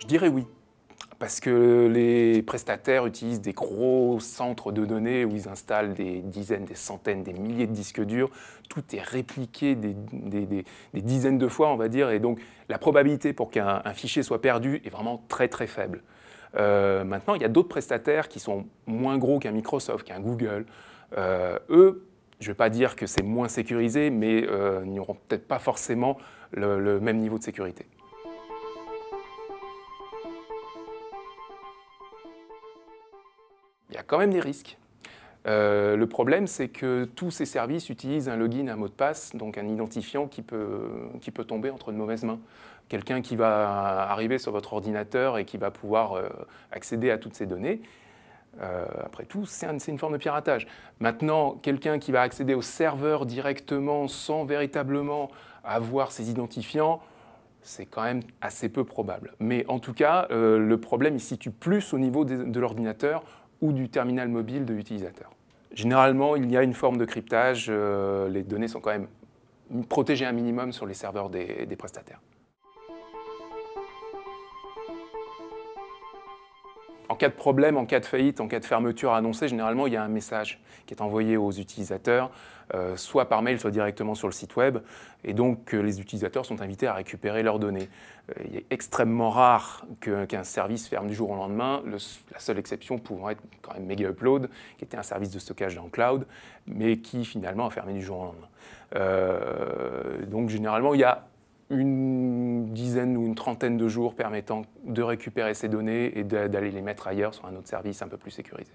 Je dirais oui, parce que les prestataires utilisent des gros centres de données où ils installent des dizaines, des centaines, des milliers de disques durs. Tout est répliqué des dizaines de fois, on va dire, et donc la probabilité pour qu'un fichier soit perdu est vraiment très très faible. Maintenant, il y a d'autres prestataires qui sont moins gros qu'un Microsoft, qu'un Google. Eux, je ne vais pas dire que c'est moins sécurisé, mais ils n'auront peut-être pas forcément le même niveau de sécurité. Il y a quand même des risques. Le problème, c'est que tous ces services utilisent un login, un mot de passe, donc un identifiant qui peut tomber entre de mauvaises mains. Quelqu'un qui va arriver sur votre ordinateur et qui va pouvoir accéder à toutes ces données, après tout, c'est une forme de piratage. Maintenant, quelqu'un qui va accéder au serveur directement sans véritablement avoir ces identifiants, c'est quand même assez peu probable. Mais en tout cas, le problème il se situe plus au niveau de l'ordinateur ou du terminal mobile de l'utilisateur. Généralement, il y a une forme de cryptage. Les données sont quand même protégées un minimum sur les serveurs des prestataires. En cas de problème, en cas de faillite, en cas de fermeture annoncée, généralement, il y a un message qui est envoyé aux utilisateurs, soit par mail, soit directement sur le site web. Et donc, les utilisateurs sont invités à récupérer leurs données. Il est extrêmement rare qu'un service ferme du jour au lendemain, la seule exception pouvant être quand même Megaupload, qui était un service de stockage dans le cloud, mais qui finalement a fermé du jour au lendemain. Donc, généralement, il y a une dizaine ou une trentaine de jours permettant de récupérer ces données et d'aller les mettre ailleurs sur un autre service un peu plus sécurisé.